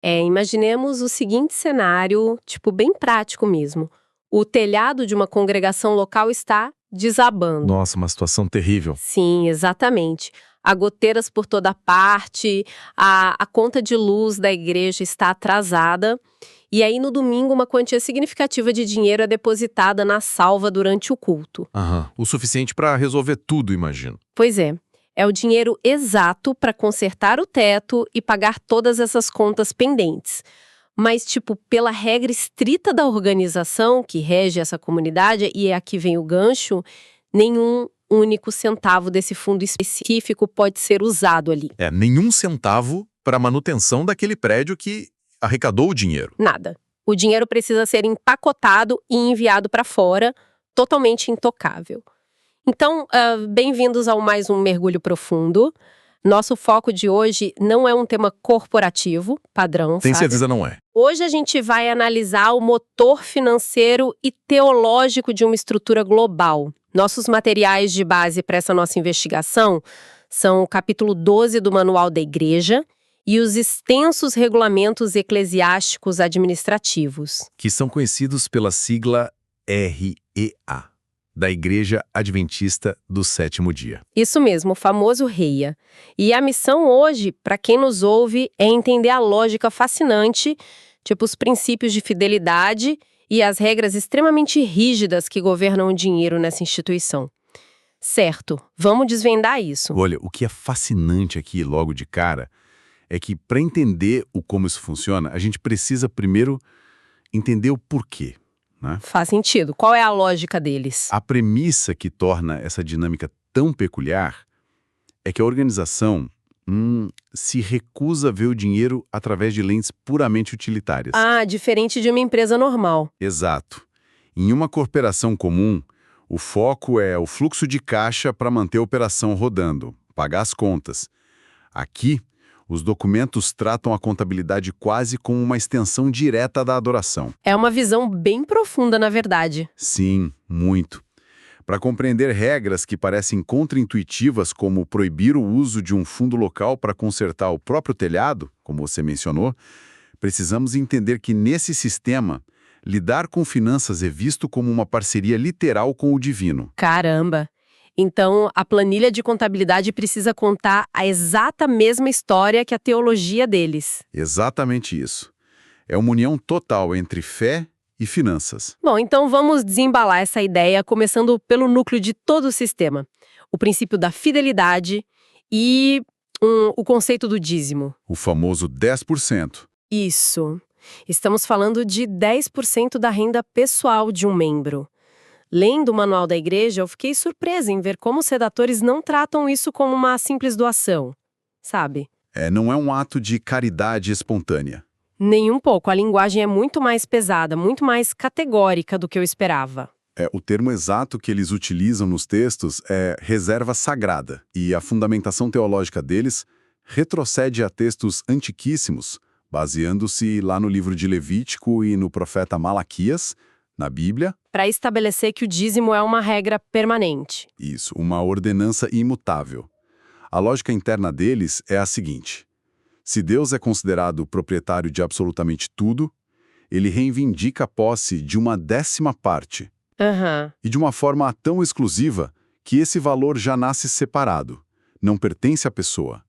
Imaginemos o seguinte cenário, tipo, bem prático mesmo. O telhado de uma congregação local está desabando. Nossa, uma situação terrível. Sim, exatamente. Há goteiras por toda parte, a conta de luz da igreja está atrasada. E aí, no domingo, uma quantia significativa de dinheiro é depositada na salva durante o culto. O suficiente para resolver tudo, imagino. Pois é o dinheiro exato para consertar o teto e pagar todas essas contas pendentes. Mas, tipo, pela regra estrita da organização que rege essa comunidade, e aqui vem o gancho, nenhum único centavo desse fundo específico pode ser usado ali. Nenhum centavo para a manutenção daquele prédio que arrecadou o dinheiro. Nada. O dinheiro precisa ser empacotado e enviado para fora, totalmente intocável. Então, bem-vindos ao mais um Mergulho Profundo. Nosso foco de hoje não é um tema corporativo, padrão, Tem sabe? certeza não é. Hoje a gente vai analisar o motor financeiro e teológico de uma estrutura global. Nossos materiais de base para essa nossa investigação são o capítulo 12 do Manual da Igreja e os extensos regulamentos eclesiásticos administrativos. Que são conhecidos pela sigla REA, da Igreja Adventista do Sétimo Dia. Isso mesmo, o famoso REIA. E a missão hoje, para quem nos ouve, é entender a lógica fascinante, tipo os princípios de fidelidade e as regras extremamente rígidas que governam o dinheiro nessa instituição. Certo, vamos desvendar isso. Olha, o que é fascinante aqui, logo de cara, é que para entender como isso funciona, a gente precisa primeiro entender o porquê, né? Faz sentido. Qual é a lógica deles? A premissa que torna essa dinâmica tão peculiar é que a organização se recusa a ver o dinheiro através de lentes puramente utilitárias. Diferente de uma empresa normal. Exato. Em uma corporação comum, o foco é o fluxo de caixa para manter a operação rodando, pagar as contas. Aqui, os documentos tratam a contabilidade quase como uma extensão direta da adoração. É uma visão bem profunda, na verdade. Sim, muito. Para compreender regras que parecem contraintuitivas, como proibir o uso de um fundo local para consertar o próprio telhado, como você mencionou, precisamos entender que nesse sistema, lidar com finanças é visto como uma parceria literal com o divino. Caramba! Então, a planilha de contabilidade precisa contar a exata mesma história que a teologia deles. Exatamente isso. É uma união total entre fé e finanças. Bom, então vamos desembalar essa ideia, começando pelo núcleo de todo o sistema. O princípio da fidelidade e o conceito do dízimo. O famoso 10%. Isso. Estamos falando de 10% da renda pessoal de um membro. Lendo o Manual da Igreja, eu fiquei surpresa em ver como os redatores não tratam isso como uma simples doação, sabe? Não é um ato de caridade espontânea. Nem um pouco. A linguagem é muito mais pesada, muito mais categórica do que eu esperava. O termo exato que eles utilizam nos textos é reserva sagrada, e a fundamentação teológica deles retrocede a textos antiquíssimos, baseando-se lá no livro de Levítico e no profeta Malaquias, na Bíblia, para estabelecer que o dízimo é uma regra permanente. Isso, uma ordenança imutável. A lógica interna deles é a seguinte: se Deus é considerado proprietário de absolutamente tudo, ele reivindica a posse de uma 10ª parte. E de uma forma tão exclusiva que esse valor já nasce separado, não pertence à pessoa.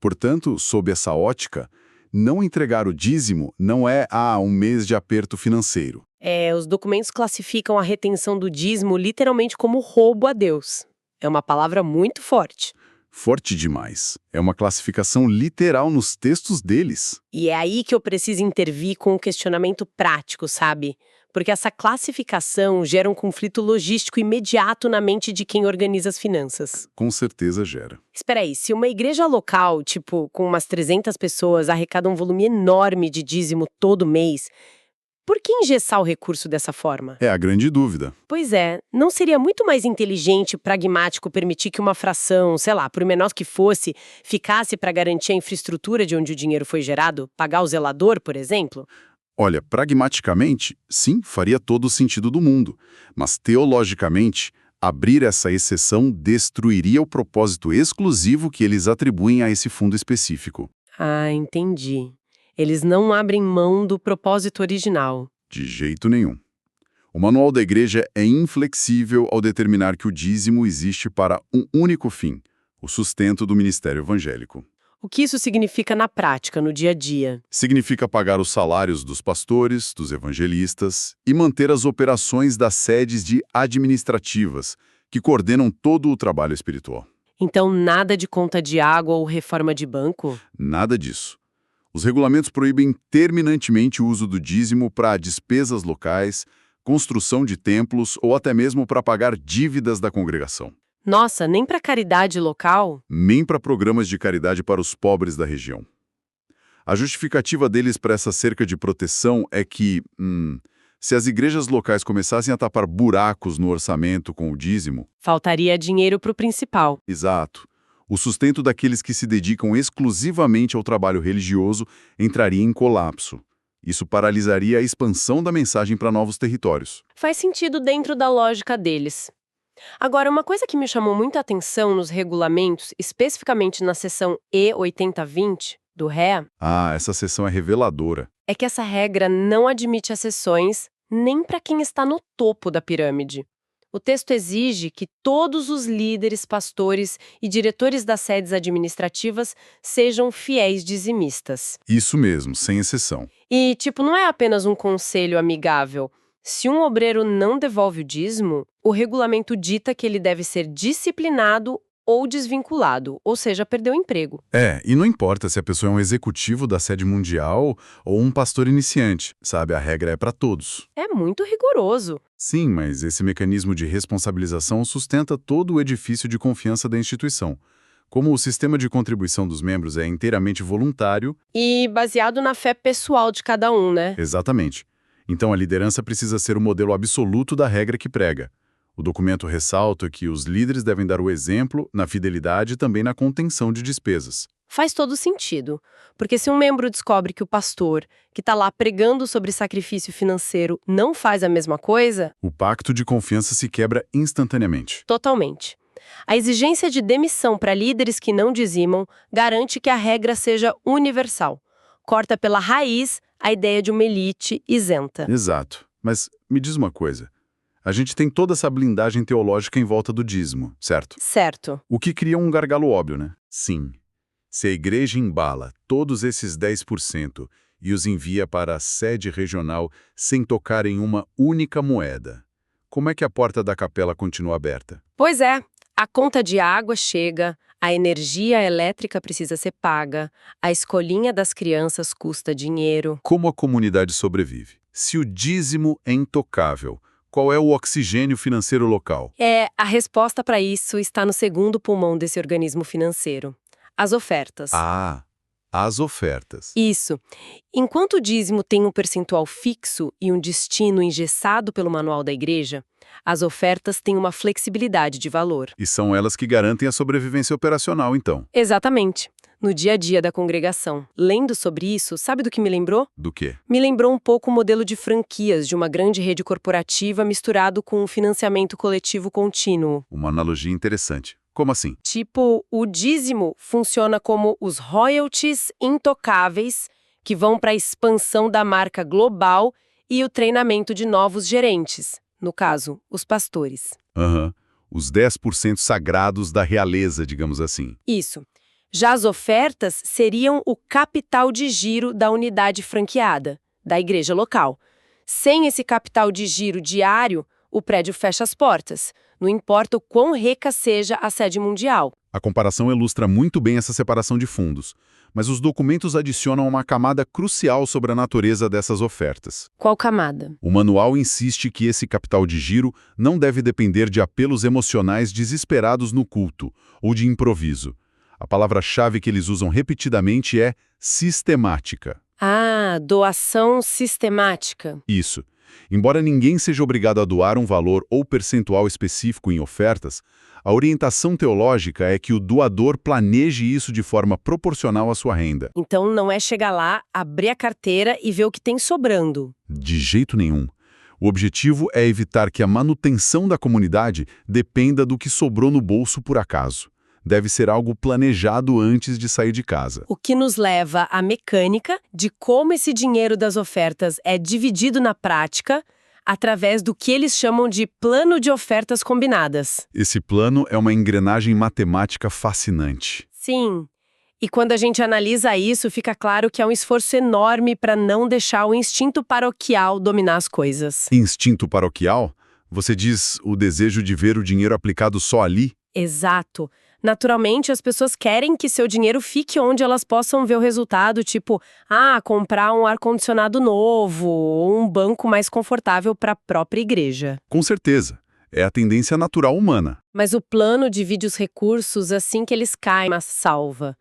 Portanto, sob essa ótica, não entregar o dízimo não é um mês de aperto financeiro. Os documentos classificam a retenção do dízimo literalmente como roubo a Deus. É uma palavra muito forte. Forte demais. É uma classificação literal nos textos deles. E é aí que eu preciso intervir com um questionamento prático, sabe? Porque essa classificação gera um conflito logístico imediato na mente de quem organiza as finanças. Com certeza gera. Espera aí, se uma igreja local, tipo, com umas 300 pessoas, arrecada um volume enorme de dízimo todo mês, por que engessar o recurso dessa forma? É a grande dúvida. Pois é, não seria muito mais inteligente e pragmático permitir que uma fração, sei lá, por menor que fosse, ficasse para garantir a infraestrutura de onde o dinheiro foi gerado? Pagar o zelador, por exemplo? Olha, pragmaticamente, sim, faria todo o sentido do mundo. Mas teologicamente, abrir essa exceção destruiria o propósito exclusivo que eles atribuem a esse fundo específico. Entendi. Eles não abrem mão do propósito original. De jeito nenhum. O manual da igreja é inflexível ao determinar que o dízimo existe para um único fim, o sustento do ministério evangélico. O que isso significa na prática, no dia a dia? Significa pagar os salários dos pastores, dos evangelistas e manter as operações das sedes administrativas, que coordenam todo o trabalho espiritual. Então, nada de conta de água ou reforma de banco? Nada disso. Os regulamentos proíbem terminantemente o uso do dízimo para despesas locais, construção de templos ou até mesmo para pagar dívidas da congregação. Nossa, nem para caridade local? Nem para programas de caridade para os pobres da região. A justificativa deles para essa cerca de proteção é que, se as igrejas locais começassem a tapar buracos no orçamento com o dízimo... Faltaria dinheiro para o principal. Exato. O sustento daqueles que se dedicam exclusivamente ao trabalho religioso entraria em colapso. Isso paralisaria a expansão da mensagem para novos territórios. Faz sentido dentro da lógica deles. Agora, uma coisa que me chamou muita atenção nos regulamentos, especificamente na seção E8020 do REA, Essa seção é reveladora. é que essa regra não admite exceções nem para quem está no topo da pirâmide. O texto exige que todos os líderes, pastores e diretores das sedes administrativas sejam fiéis dizimistas. Isso mesmo, sem exceção. E, não é apenas um conselho amigável. Se um obreiro não devolve o dízimo, o regulamento dita que ele deve ser disciplinado ou desvinculado, ou seja, perder o emprego. E não importa se a pessoa é um executivo da sede mundial ou um pastor iniciante, sabe? A regra é para todos. É muito rigoroso. Sim, mas esse mecanismo de responsabilização sustenta todo o edifício de confiança da instituição. Como o sistema de contribuição dos membros é inteiramente voluntário... E baseado na fé pessoal de cada um, né? Exatamente. Então a liderança precisa ser o modelo absoluto da regra que prega. O documento ressalta que os líderes devem dar o exemplo na fidelidade e também na contenção de despesas. Faz todo sentido, porque se um membro descobre que o pastor, que está lá pregando sobre sacrifício financeiro, não faz a mesma coisa... O pacto de confiança se quebra instantaneamente. Totalmente. A exigência de demissão para líderes que não dizimam garante que a regra seja universal. Corta pela raiz a ideia de uma elite isenta. Exato. Mas me diz uma coisa. A gente tem toda essa blindagem teológica em volta do dízimo, certo? Certo. O que cria um gargalo óbvio, né? Sim. Se a igreja embala todos esses 10% e os envia para a sede regional sem tocar em uma única moeda, como é que a porta da capela continua aberta? Pois é. A conta de água chega, a energia elétrica precisa ser paga, a escolinha das crianças custa dinheiro. Como a comunidade sobrevive? Se o dízimo é intocável, qual é o oxigênio financeiro local? A resposta para isso está no segundo pulmão desse organismo financeiro. As ofertas. As ofertas. Isso. Enquanto o dízimo tem um percentual fixo e um destino engessado pelo manual da igreja, as ofertas têm uma flexibilidade de valor. E são elas que garantem a sobrevivência operacional, então. Exatamente. No dia a dia da congregação. Lendo sobre isso, sabe do que me lembrou? Do quê? Me lembrou um pouco o modelo de franquias de uma grande rede corporativa misturado com um financiamento coletivo contínuo. Uma analogia interessante. Como assim? O dízimo funciona como os royalties intocáveis que vão para a expansão da marca global e o treinamento de novos gerentes. No caso, os pastores. Os 10% sagrados da realeza, digamos assim. Isso. Já as ofertas seriam o capital de giro da unidade franqueada, da igreja local. Sem esse capital de giro diário, o prédio fecha as portas. Não importa o quão rica seja a sede mundial. A comparação ilustra muito bem essa separação de fundos, mas os documentos adicionam uma camada crucial sobre a natureza dessas ofertas. Qual camada? O manual insiste que esse capital de giro não deve depender de apelos emocionais desesperados no culto ou de improviso. A palavra-chave que eles usam repetidamente é sistemática. Doação sistemática. Isso. Embora ninguém seja obrigado a doar um valor ou percentual específico em ofertas, a orientação teológica é que o doador planeje isso de forma proporcional à sua renda. Então não é chegar lá, abrir a carteira e ver o que tem sobrando. De jeito nenhum. O objetivo é evitar que a manutenção da comunidade dependa do que sobrou no bolso por acaso. deve ser algo planejado antes de sair de casa. O que nos leva à mecânica de como esse dinheiro das ofertas é dividido na prática através do que eles chamam de plano de ofertas combinadas. Esse plano é uma engrenagem matemática fascinante. Sim. E quando a gente analisa isso, fica claro que é um esforço enorme para não deixar o instinto paroquial dominar as coisas. Instinto paroquial? Você diz o desejo de ver o dinheiro aplicado só ali? Exato. Naturalmente, as pessoas querem que seu dinheiro fique onde elas possam ver o resultado, tipo, comprar um ar-condicionado novo ou um banco mais confortável para a própria igreja. Com certeza. É a tendência natural humana. Mas o plano divide os recursos assim que eles caem na salva.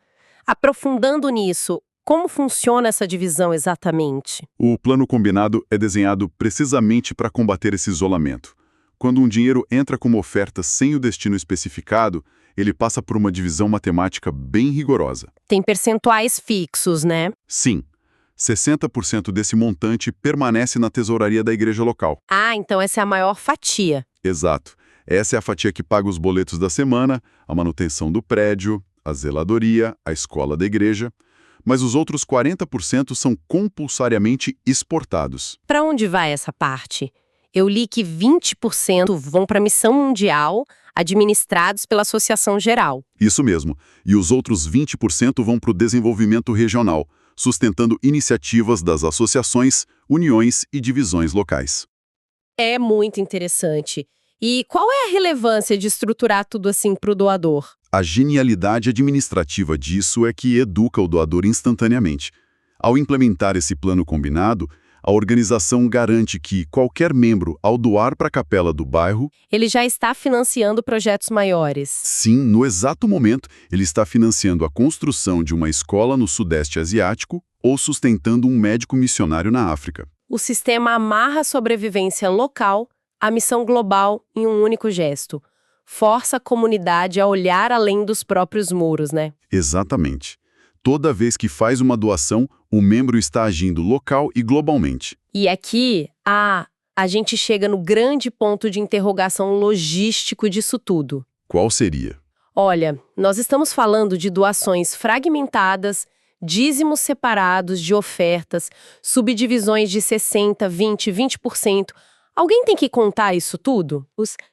Aprofundando nisso, como funciona essa divisão exatamente? O plano combinado é desenhado precisamente para combater esse isolamento. Quando um dinheiro entra como oferta sem o destino especificado, ele passa por uma divisão matemática bem rigorosa. Tem percentuais fixos, né? Sim, 60% desse montante permanece na tesouraria da igreja local. Então essa é a maior fatia. Exato. Essa é a fatia que paga os boletos da semana, a manutenção do prédio, a zeladoria, a escola da igreja. Mas os outros 40% são compulsoriamente exportados. Para onde vai essa parte? Eu li que 20% vão para a missão mundial, administrados pela Associação Geral. Isso mesmo. E os outros 20% vão para o desenvolvimento regional, sustentando iniciativas das associações, uniões e divisões locais. É muito interessante. E qual é a relevância de estruturar tudo assim para o doador? A genialidade administrativa disso é que educa o doador instantaneamente. Ao implementar esse plano combinado, a organização garante que qualquer membro, ao doar para a capela do bairro, ele já está financiando projetos maiores. Sim, no exato momento, ele está financiando a construção de uma escola no Sudeste Asiático ou sustentando um médico missionário na África. O sistema amarra a sobrevivência local à missão global em um único gesto. Força a comunidade a olhar além dos próprios muros, né? Exatamente. Toda vez que faz uma doação, o membro está agindo local e globalmente. E aqui, a gente chega no grande ponto de interrogação logístico disso tudo. Qual seria? Olha, nós estamos falando de doações fragmentadas, dízimos separados de ofertas, subdivisões de 60%, 20%, 20%. Alguém tem que contar isso tudo?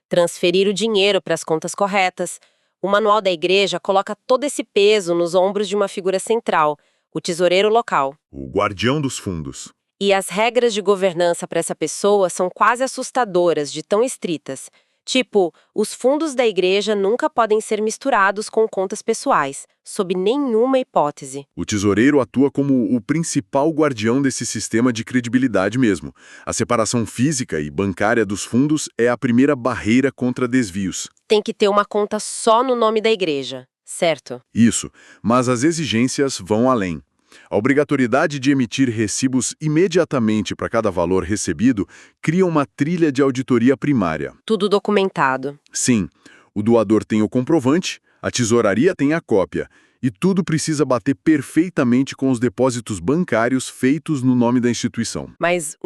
Transferir o dinheiro para as contas corretas. O manual da igreja coloca todo esse peso nos ombros de uma figura central, o tesoureiro local. O guardião dos fundos. E as regras de governança para essa pessoa são quase assustadoras, de tão estritas. Tipo, os fundos da igreja nunca podem ser misturados com contas pessoais, sob nenhuma hipótese. O tesoureiro atua como o principal guardião desse sistema de credibilidade mesmo. A separação física e bancária dos fundos é a primeira barreira contra desvios. Tem que ter uma conta só no nome da igreja, certo? Isso, mas as exigências vão além. A obrigatoriedade de emitir recibos imediatamente para cada valor recebido cria uma trilha de auditoria primária. Tudo documentado. Sim, o doador tem o comprovante, a tesouraria tem a cópia, e tudo precisa bater perfeitamente com os depósitos bancários feitos no nome da instituição. Mas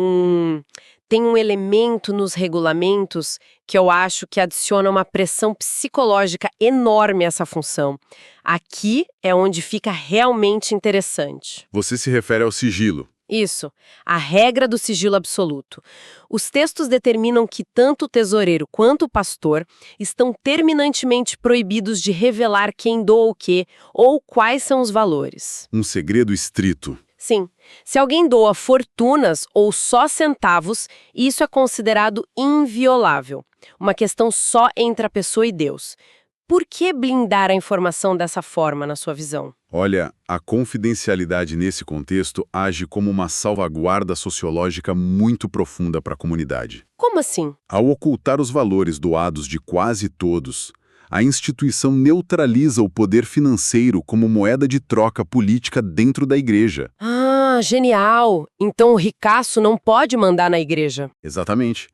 tem um elemento nos regulamentos que eu acho que adiciona uma pressão psicológica enorme a essa função. Aqui é onde fica realmente interessante. Você se refere ao sigilo. Isso, a regra do sigilo absoluto. Os textos determinam que tanto o tesoureiro quanto o pastor estão terminantemente proibidos de revelar quem doa o quê ou quais são os valores. Um segredo estrito. Sim, se alguém doa fortunas ou só centavos, isso é considerado inviolável. Uma questão só entre a pessoa e Deus. Por que blindar a informação dessa forma, na sua visão? Olha, a confidencialidade nesse contexto age como uma salvaguarda sociológica muito profunda para a comunidade. Como assim? Ao ocultar os valores doados de quase todos, a instituição neutraliza o poder financeiro como moeda de troca política dentro da igreja. Genial! Então o ricaço não pode mandar na igreja. Exatamente.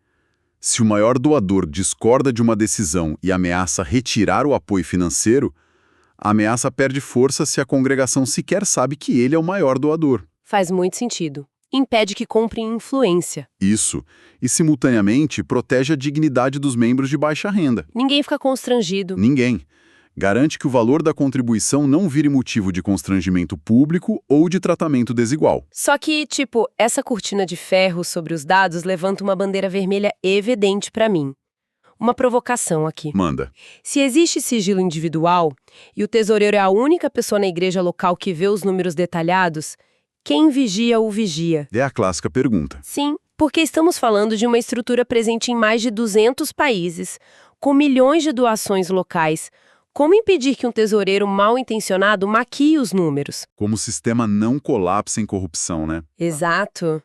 Se o maior doador discorda de uma decisão e ameaça retirar o apoio financeiro, a ameaça perde força se a congregação sequer sabe que ele é o maior doador. Faz muito sentido. Impede que comprem influência. Isso. E, simultaneamente, protege a dignidade dos membros de baixa renda. Ninguém fica constrangido. Ninguém. Garante que o valor da contribuição não vire motivo de constrangimento público ou de tratamento desigual. Só que, tipo, essa cortina de ferro sobre os dados levanta uma bandeira vermelha evidente para mim. Uma provocação aqui. Manda. Se existe sigilo individual e o tesoureiro é a única pessoa na igreja local que vê os números detalhados, quem vigia o vigia? É a clássica pergunta. Sim, porque estamos falando de uma estrutura presente em mais de 200 países, com milhões de doações locais. Como impedir que um tesoureiro mal-intencionado maquie os números? Como o sistema não colapsa em corrupção, né? Exato.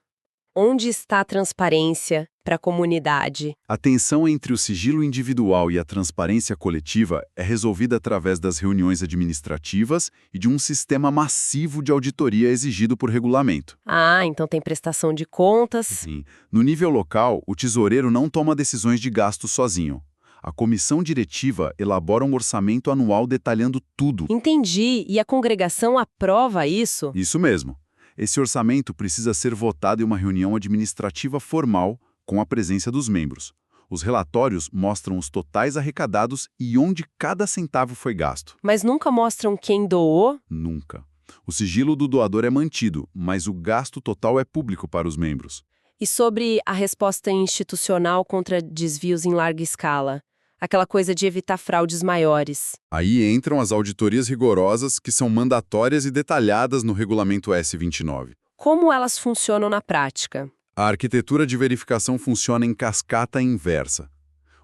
Onde está a transparência para a comunidade? A tensão entre o sigilo individual e a transparência coletiva é resolvida através das reuniões administrativas e de um sistema massivo de auditoria exigido por regulamento. Ah, então tem prestação de contas. Sim. No nível local, o tesoureiro não toma decisões de gasto sozinho. A comissão diretiva elabora um orçamento anual detalhando tudo. Entendi. E a congregação aprova isso? Isso mesmo. Esse orçamento precisa ser votado em uma reunião administrativa formal com a presença dos membros. Os relatórios mostram os totais arrecadados e onde cada centavo foi gasto. Mas nunca mostram quem doou? Nunca. O sigilo do doador é mantido, mas o gasto total é público para os membros. E sobre a resposta institucional contra desvios em larga escala? Aquela coisa de evitar fraudes maiores. Aí entram as auditorias rigorosas que são mandatórias e detalhadas no regulamento S29. Como elas funcionam na prática? A arquitetura de verificação funciona em cascata inversa.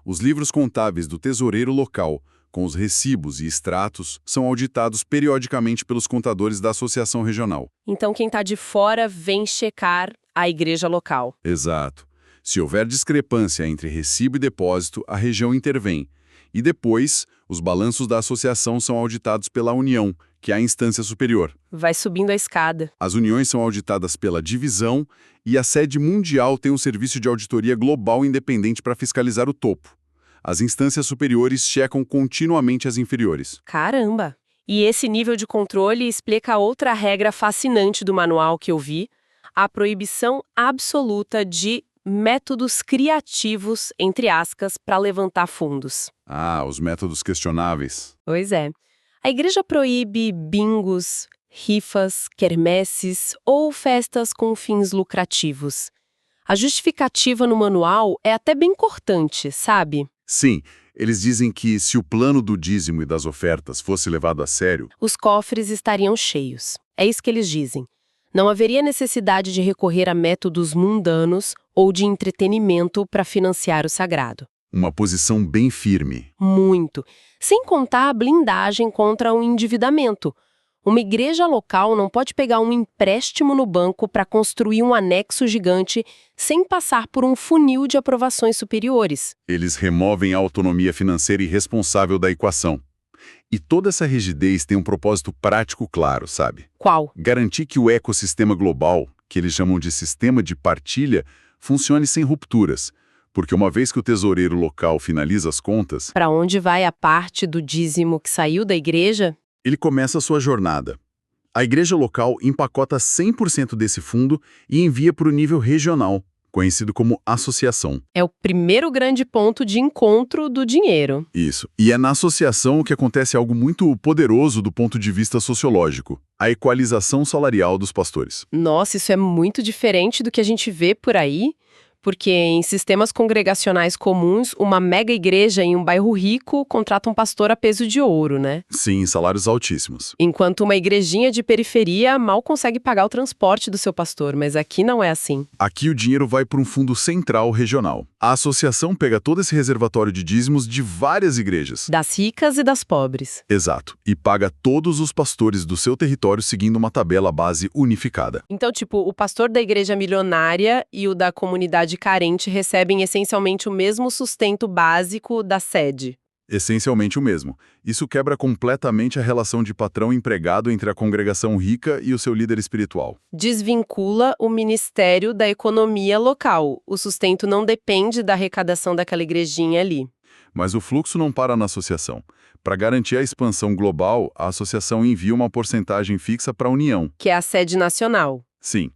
Os livros contábeis do tesoureiro local, com os recibos e extratos, são auditados periodicamente pelos contadores da associação regional. Então quem está de fora vem checar a igreja local. Exato. Se houver discrepância entre recibo e depósito, a região intervém. E depois, os balanços da associação são auditados pela União, que é a instância superior. Vai subindo a escada. As uniões são auditadas pela divisão e a sede mundial tem um serviço de auditoria global independente para fiscalizar o topo. As instâncias superiores checam continuamente as inferiores. Caramba! E esse nível de controle explica outra regra fascinante do manual que eu vi, a proibição absoluta de métodos criativos, entre aspas, para levantar fundos. Ah, os métodos questionáveis. Pois é. A igreja proíbe bingos, rifas, quermesses ou festas com fins lucrativos. A justificativa no manual é até bem cortante, sabe? Sim, eles dizem que se o plano do dízimo e das ofertas fosse levado a sério, os cofres estariam cheios. É isso que eles dizem. Não haveria necessidade de recorrer a métodos mundanos ou de entretenimento para financiar o sagrado. uma posição bem firme. Muito. Sem contar a blindagem contra o endividamento. Uma igreja local não pode pegar um empréstimo no banco para construir um anexo gigante sem passar por um funil de aprovações superiores. Eles removem a autonomia financeira irresponsável da equação. E toda essa rigidez tem um propósito prático claro, sabe? Qual? Garantir que o ecossistema global, que eles chamam de sistema de partilha, funcione sem rupturas. Porque uma vez que o tesoureiro local finaliza as contas, Para onde vai a parte do dízimo que saiu da igreja? ele começa a sua jornada. A igreja local empacota 100% desse fundo e envia para o nível regional, conhecido como associação. É o primeiro grande ponto de encontro do dinheiro. Isso. E é na associação que acontece algo muito poderoso do ponto de vista sociológico, a equalização salarial dos pastores. Nossa, isso é muito diferente do que a gente vê por aí, porque em sistemas congregacionais comuns, uma mega igreja em um bairro rico contrata um pastor a peso de ouro, né? Sim, salários altíssimos. Enquanto uma igrejinha de periferia mal consegue pagar o transporte do seu pastor, mas aqui não é assim. Aqui o dinheiro vai para um fundo central regional. A associação pega todo esse reservatório de dízimos de várias igrejas. Das ricas e das pobres. Exato. E paga todos os pastores do seu território seguindo uma tabela base unificada. Então, tipo, o pastor da igreja milionária e o da comunidade carente recebem essencialmente o mesmo sustento básico da sede. Essencialmente o mesmo. Isso quebra completamente a relação de patrão-empregado entre a congregação rica e o seu líder espiritual. Desvincula o ministério da economia local. O sustento não depende da arrecadação daquela igrejinha ali. Mas o fluxo não para na associação. Para garantir a expansão global, a associação envia uma porcentagem fixa para a União. Que é a sede nacional. Sim.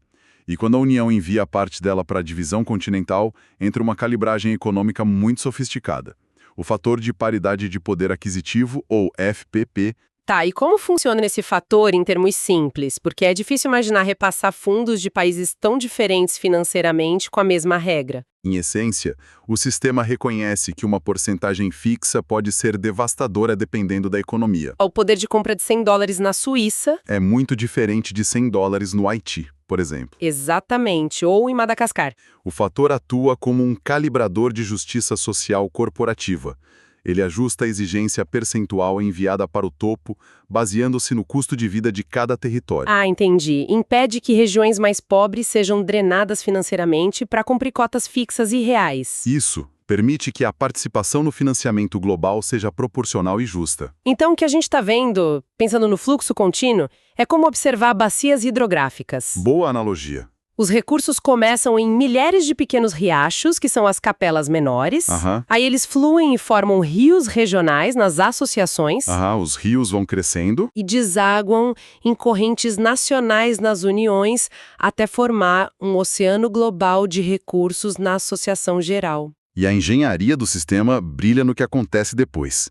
E quando a União envia a parte dela para a divisão continental, entra uma calibragem econômica muito sofisticada. o fator de paridade de poder aquisitivo, ou FPP. Tá, e como funciona esse fator em termos simples? Porque é difícil imaginar repassar fundos de países tão diferentes financeiramente com a mesma regra. Em essência, o sistema reconhece que uma porcentagem fixa pode ser devastadora dependendo da economia. O poder de compra de $100 na Suíça. É muito diferente de $100 no Haiti, por exemplo. Exatamente, ou em Madagascar. O fator atua como um calibrador de justiça social corporativa. Ele ajusta a exigência percentual enviada para o topo, baseando-se no custo de vida de cada território. Ah, entendi. Impede que regiões mais pobres sejam drenadas financeiramente para cumprir cotas fixas e reais. Isso permite que a participação no financiamento global seja proporcional e justa. Então, o que a gente está vendo, pensando no fluxo contínuo, é como observar bacias hidrográficas. Boa analogia. Os recursos começam em milhares de pequenos riachos, que são as capelas menores. Aí eles fluem e formam rios regionais nas associações. Os rios vão crescendo. E desaguam em correntes nacionais nas uniões, até formar um oceano global de recursos na associação geral. E a engenharia do sistema brilha no que acontece depois.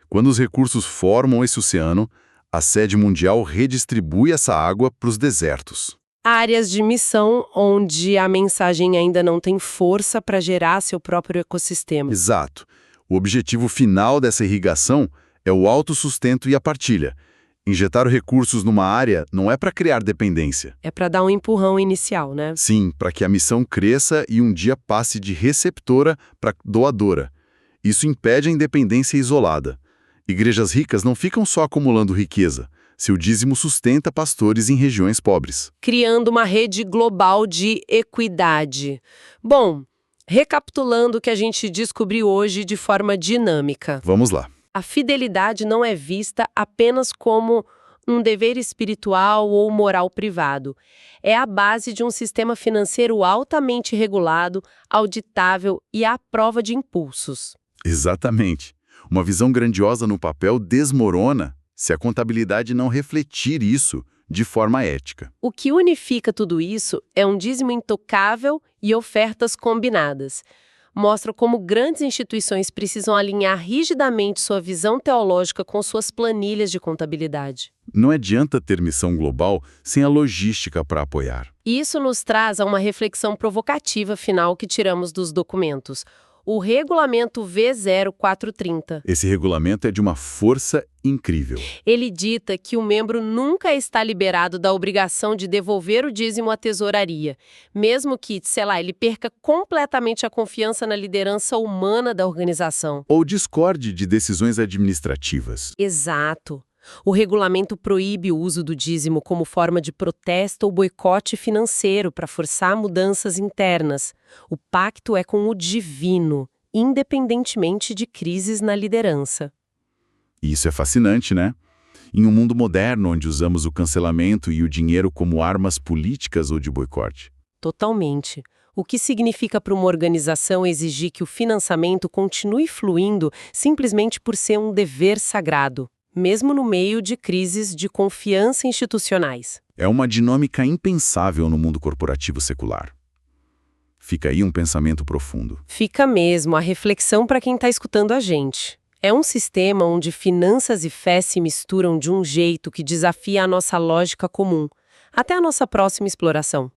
Quando os recursos formam esse oceano, a sede mundial redistribui essa água para os desertos. Áreas de missão onde a mensagem ainda não tem força para gerar seu próprio ecossistema. Exato. O objetivo final dessa irrigação é o autossustento e a partilha. Injetar recursos numa área não é para criar dependência. É para dar um empurrão inicial, né? Sim, para que a missão cresça e um dia passe de receptora para doadora. Isso impede a independência isolada. Igrejas ricas não ficam só acumulando riqueza. Seu dízimo sustenta pastores em regiões pobres. Criando uma rede global de equidade. Bom, recapitulando o que a gente descobriu hoje de forma dinâmica. Vamos lá. A fidelidade não é vista apenas como um dever espiritual ou moral privado. É a base de um sistema financeiro altamente regulado, auditável e à prova de impulsos. Exatamente. Uma visão grandiosa no papel desmorona se a contabilidade não refletir isso de forma ética. O que unifica tudo isso é um dízimo intocável e ofertas combinadas. Mostra como grandes instituições precisam alinhar rigidamente sua visão teológica com suas planilhas de contabilidade. Não adianta ter missão global sem a logística para apoiar. Isso nos traz a uma reflexão provocativa final que tiramos dos documentos. O regulamento V0430. Esse regulamento é de uma força incrível. Ele dita que o membro nunca está liberado da obrigação de devolver o dízimo à tesouraria, mesmo que, ele perca completamente a confiança na liderança humana da organização. Ou discorde de decisões administrativas. Exato. O regulamento proíbe o uso do dízimo como forma de protesto ou boicote financeiro para forçar mudanças internas. O pacto é com o divino, independentemente de crises na liderança. Isso é fascinante, né? Em um mundo moderno onde usamos o cancelamento e o dinheiro como armas políticas ou de boicote. Totalmente. O que significa para uma organização exigir que o financiamento continue fluindo simplesmente por ser um dever sagrado, mesmo no meio de crises de confiança institucionais? É uma dinâmica impensável no mundo corporativo secular. Fica aí um pensamento profundo. Fica mesmo a reflexão para quem está escutando a gente. É um sistema onde finanças e fé se misturam de um jeito que desafia a nossa lógica comum. Até a nossa próxima exploração.